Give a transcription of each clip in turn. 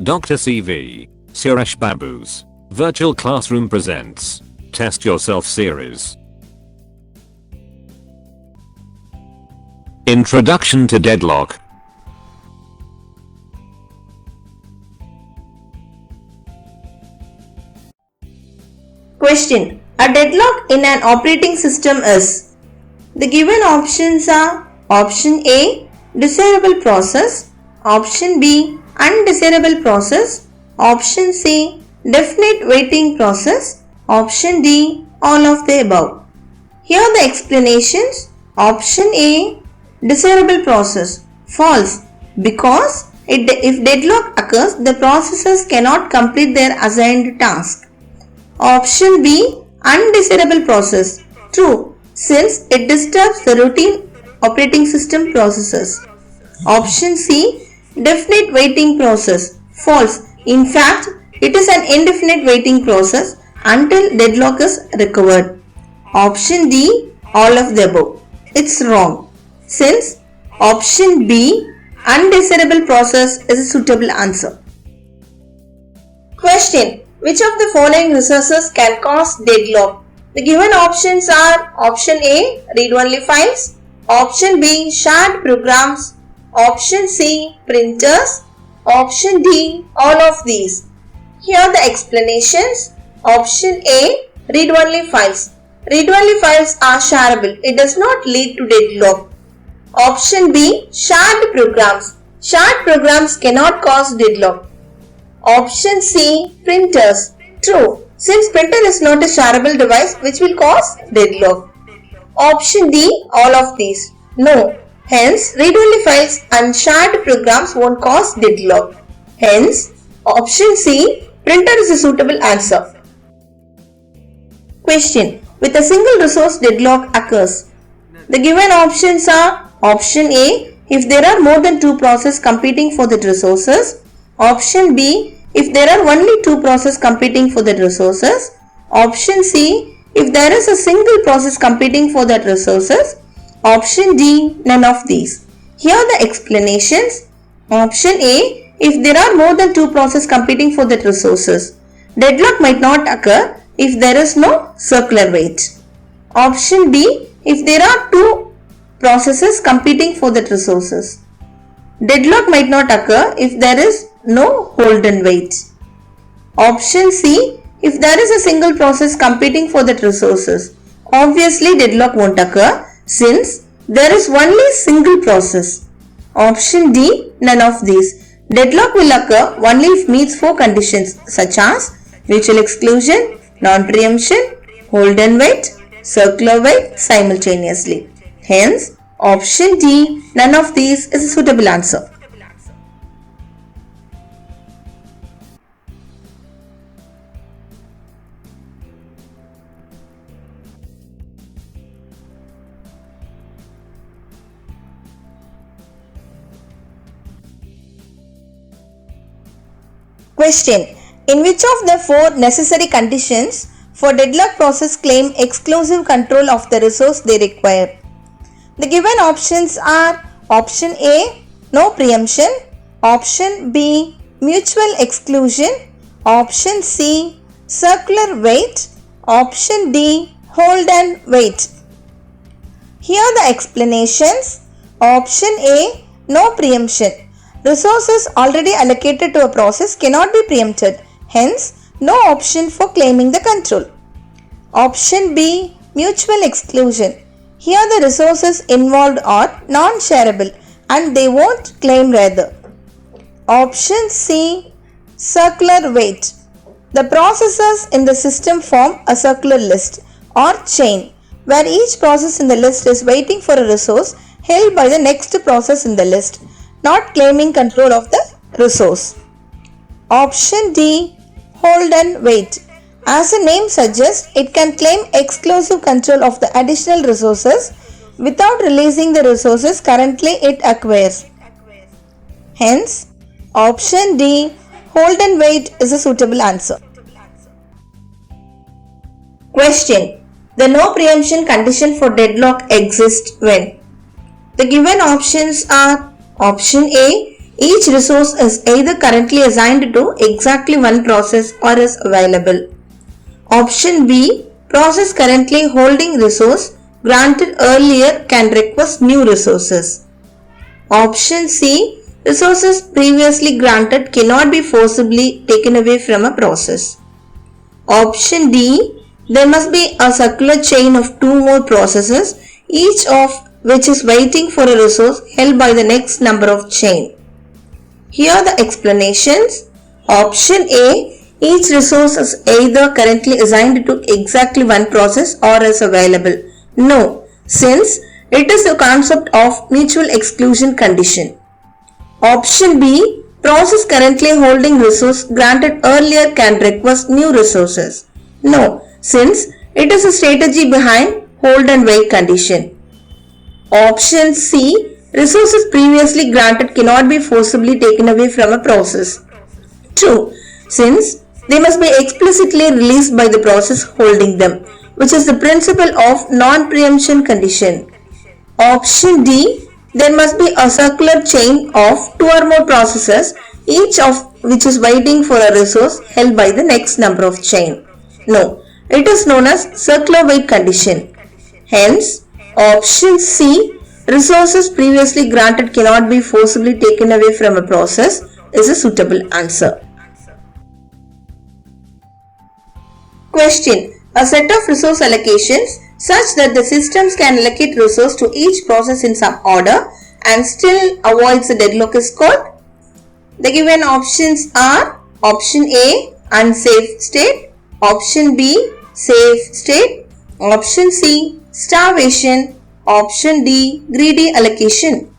Dr. CV, Suresh Babu's Virtual Classroom presents Test Yourself series. Introduction to Deadlock. Question. A deadlock in an operating system is. The given options are option A, desirable process, option B, undesirable process, option C, definite waiting process, option D, all of the above. Here are the explanations. Option A, desirable process, false, because if deadlock occurs, the processes cannot complete their assigned task. Option B, undesirable process, true, since it disturbs the routine operating system processes. Option C, definite waiting process, false, in fact, it is an indefinite waiting process until deadlock is recovered. Option D, all of the above. It's wrong, since option B, undesirable process is a suitable answer. Question. Which of the following resources can cause deadlock? The given options are option A, read-only files, option B, shared programs, option C, printers, option D, all of these. Here are the explanations. Option A, read-only files. Read-only files are shareable. It does not lead to deadlock. Option B, shared programs. Shared programs cannot cause deadlock. Option C, printers. True, since printer is not a shareable device which will cause deadlock. Option D, all of these. No, hence read-only files and shared programs won't cause deadlock. Hence, option C, printer is a suitable answer. Question. With a single resource deadlock occurs. The given options are option A, if there are more than two processes competing for the resources. Option B, if there are only two processes competing for that resources. Option C, if there is a single process competing for that resources. Option D, none of these. Here are the explanations. Option A, if there are more than two processes competing for that resources. Deadlock might not occur if there is no circular wait. Option B, if there are two processes competing for that resources. Deadlock might not occur if there is no hold and wait. Option C, if there is a single process competing for that resources. Obviously deadlock won't occur since there is only single process. Option D, none of these. Deadlock will occur only if meets four conditions such as mutual exclusion, non-preemption, hold and wait, circular wait simultaneously. Hence, option D, none of these is a suitable answer. Question. In which of the four necessary conditions for deadlock process claim exclusive control of the resource they require? The given options are option A, no preemption, option B, mutual exclusion, option C, circular wait, option D, hold and wait. Here are the explanations. Option A, no preemption. Resources already allocated to a process cannot be preempted. Hence, no option for claiming the control. Option B, mutual exclusion. Here the resources involved are non-shareable and they won't claim rather. Option C, circular wait. The processes in the system form a circular list or chain where each process in the list is waiting for a resource held by the next process in the list, not claiming control of the resource. Option D, hold and wait. As the name suggests, it can claim exclusive control of the additional resources without releasing the resources currently it acquires. Hence, option D, hold and wait is a suitable answer. Question. The no preemption condition for deadlock exists when? The given options are option A, Each resource is either currently assigned to exactly one process or is available. Option B. Process currently holding resource granted earlier can request new resources. Option C. Resources previously granted cannot be forcibly taken away from a process. Option D. There must be a circular chain of two more processes, each of which is waiting for a resource held by the next number of chain. Here are the explanations. Option A. Each resource is either currently assigned to exactly one process or is available. No, since it is the concept of mutual exclusion condition. Option B. Process currently holding resource granted earlier can request new resources. No, since it is a strategy behind hold and wait condition. Option C. Resources previously granted cannot be forcibly taken away from a process. True, since they must be explicitly released by the process holding them, which is the principle of non-preemption condition. Option D. There must be a circular chain of two or more processes, each of which is waiting for a resource held by the next number of chain. No, it is known as circular wait condition. Hence, option C. Resources previously granted cannot be forcibly taken away from a process is a suitable answer. Question. A set of resource allocations such that the systems can allocate resource to each process in some order and still avoids a deadlock is called. The given options are option A. Unsafe state, option B. Safe state, option C. Starvation, option D. Greedy allocation.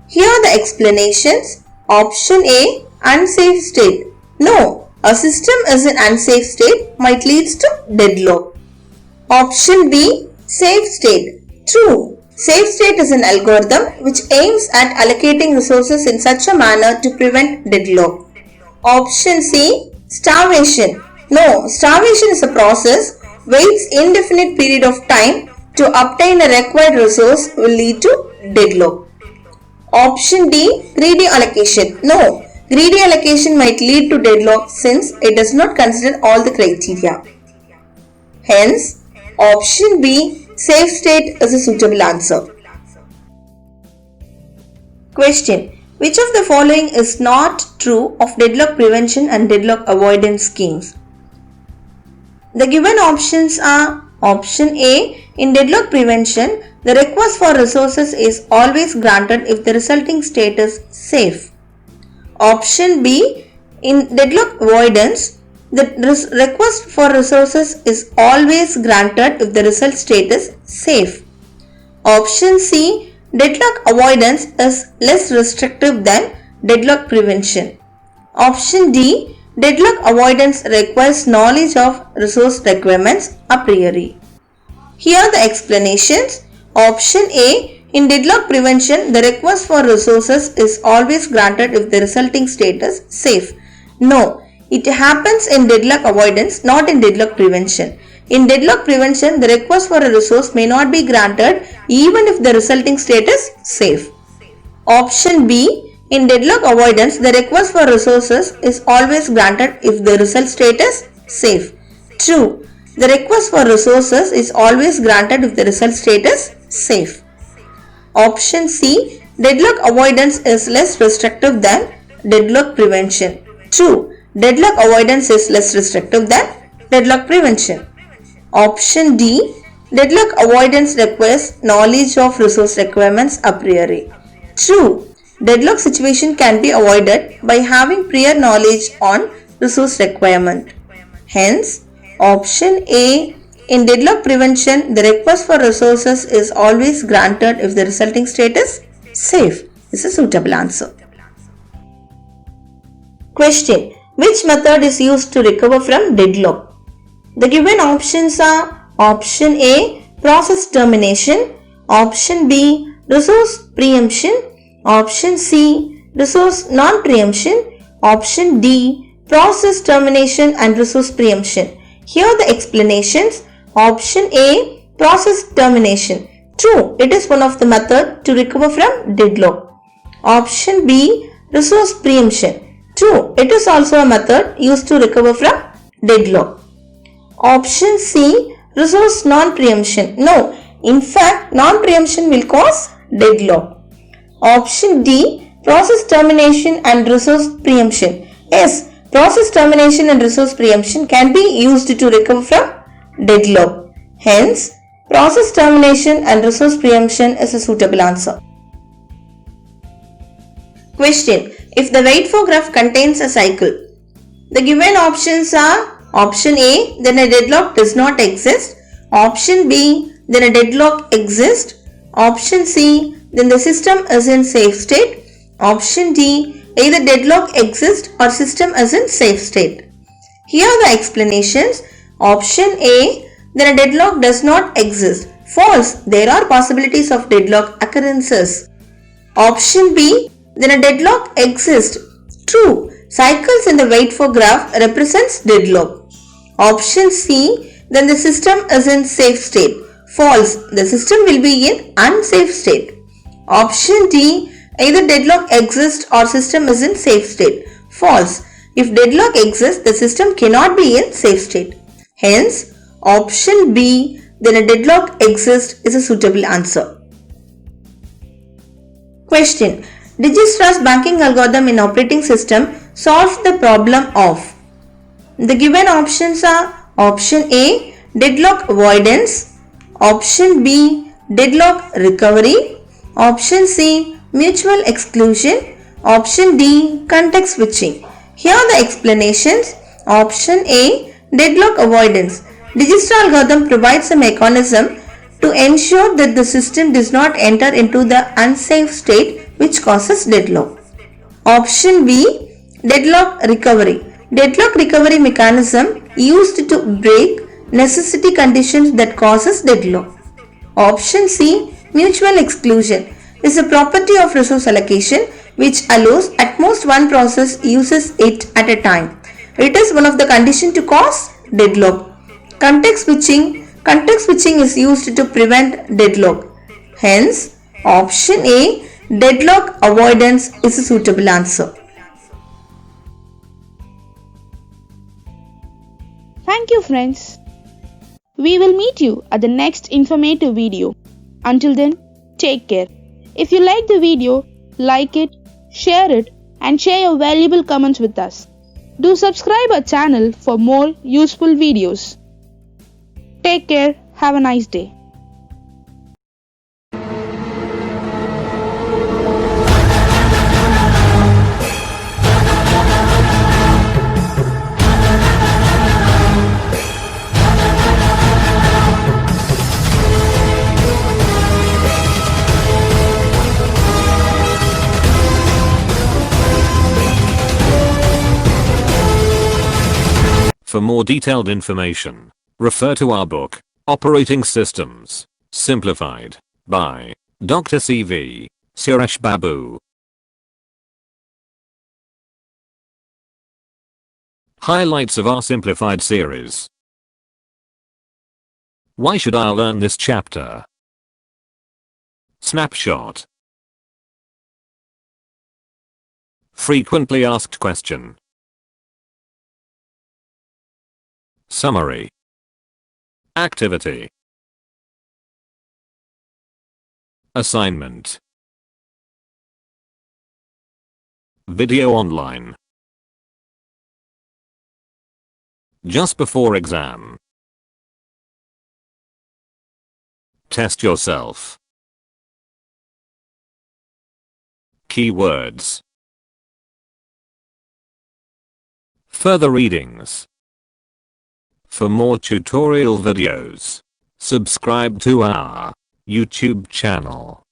Here are the explanations. Option A. Unsafe state. No, a system is in unsafe state might lead to deadlock. Option B. Safe state. True. Safe state is an algorithm which aims at allocating resources in such a manner to prevent deadlock. Option C. Starvation. No, starvation is a process waits indefinite period of time to obtain a required resource will lead to deadlock. Option D. Greedy allocation. No, greedy allocation might lead to deadlock since it does not consider all the criteria. Hence, option B. Safe state is a suitable answer. Question. Which of the following is not true of deadlock prevention and deadlock avoidance schemes? The given options are option A. In deadlock prevention, the request for resources is always granted if the resulting state is safe. Option B. In deadlock avoidance, the request for resources is always granted if the result state is safe. Option C. Deadlock avoidance is less restrictive than deadlock prevention. Option D. Deadlock avoidance requires knowledge of resource requirements a priori. Here are the explanations. Option A. In deadlock prevention, the request for resources is always granted if the resulting state is safe. No, it happens in deadlock avoidance, not in deadlock prevention. In deadlock prevention, the request for a resource may not be granted even if the resulting state is safe. Option B. In deadlock avoidance, the request for resources is always granted if the result state is safe. True. The request for resources is always granted if the result state is safe. Option C. Deadlock avoidance is less restrictive than deadlock prevention. True. Deadlock avoidance is less restrictive than deadlock prevention. Option D. Deadlock avoidance requires knowledge of resource requirements a priori. True. Deadlock situation can be avoided by having prior knowledge on resource requirement. Hence, option A. In deadlock prevention, the request for resources is always granted if the resulting state is safe. Is a suitable answer. Question. Which method is used to recover from deadlock? The given options are option A. Process termination, option B. Resource preemption, option C. Resource non-preemption, option D. Process termination and resource preemption. Here are the explanations. Option A. Process termination. True, it is one of the methods to recover from deadlock. Option B. resource preemption. True, it is also a method used to recover from deadlock. Option C, resource non-preemption. No, in fact, non-preemption will cause deadlock. Option D, process termination and resource preemption. Yes, process termination and resource preemption can be used to recover from deadlock. Hence, process termination and resource preemption is a suitable answer. Question. If the wait for graph contains a cycle, the given options are option A, then a deadlock does not exist. Option B, then a deadlock exists. Option C, then the system is in safe state. Option D, either deadlock exists or system is in safe state. Here are the explanations. Option A, then a deadlock does not exist. False, there are possibilities of deadlock occurrences. Option B, then a deadlock exists. True, cycles in the wait for graph represents deadlock. Option C, then the system is in safe state. False, the system will be in unsafe state. Option D, either deadlock exists or system is in safe state. False, if deadlock exists, the system cannot be in safe state. Hence, option B, then a deadlock exists is a suitable answer. Question. Dijistra's banking algorithm in operating system solves the problem of. The given options are option A, deadlock avoidance, option B, deadlock recovery, option C, mutual exclusion, option D, context switching. Here are the explanations. Option A, deadlock avoidance. Dijkstra algorithm provides a mechanism to ensure that the system does not enter into the unsafe state which causes deadlock. Option B, deadlock recovery. Deadlock recovery mechanism used to break necessity conditions that causes deadlock. Option C, mutual exclusion, is a property of resource allocation which allows at most one process uses it at a time. It is one of the conditions to cause deadlock. Context switching is used to prevent deadlock. Hence, option A, deadlock avoidance is a suitable answer. Thank you, friends. We will meet you at the next informative video. Until then, take care. If you like the video, like it, share it, and share your valuable comments with us. Do subscribe our channel for more useful videos. Take care. Have a nice day. For more detailed information, refer to our book, Operating Systems, Simplified, by Dr. C.V. Suresh Babu. Highlights of our simplified series. Why should I learn this chapter? Snapshot. Frequently asked question. Summary. Activity. Assignment. Video online. Just before exam. Test yourself. Keywords. Further readings. For more tutorial videos, subscribe to our YouTube channel.